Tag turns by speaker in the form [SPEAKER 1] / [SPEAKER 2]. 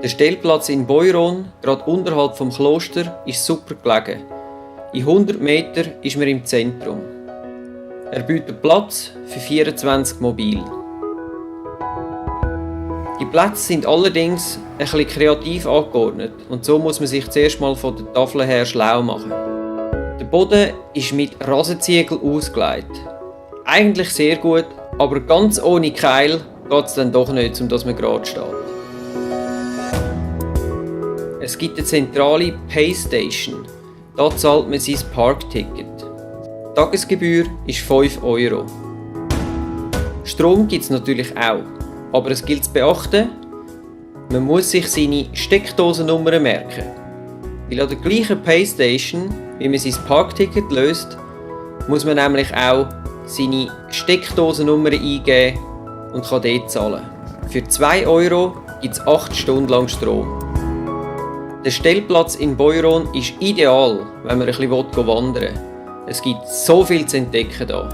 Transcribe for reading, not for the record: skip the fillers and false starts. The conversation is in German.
[SPEAKER 1] Der Stellplatz in Boiron, gerade unterhalb vom Kloster, ist super gelegen. In 100 Metern ist man im Zentrum. Er bietet Platz für 24 Mobile. Die Plätze sind allerdings ein bisschen kreativ angeordnet und so muss man sich zuerst mal von der Tafel her schlau machen. Der Boden ist mit Rasenziegel ausgelegt. Eigentlich sehr gut, aber ganz ohne Keil geht es dann doch nicht, um dass man gerade steht. Es gibt eine zentrale Paystation. Da zahlt man sein Parkticket. Die Tagesgebühr ist 5 €. Strom gibt es natürlich auch, aber es gilt zu beachten, man muss sich seine Steckdosennummer merken. Weil an der gleichen Paystation, wie man sein Parkticket löst, muss man nämlich auch seine Steckdosennummer eingeben und kann dort zahlen. Für 2 € gibt es 8 Stunden lang Strom. Der Stellplatz in Boiron ist ideal, wenn man ein bisschen wandern will. Es gibt so viel zu entdecken hier.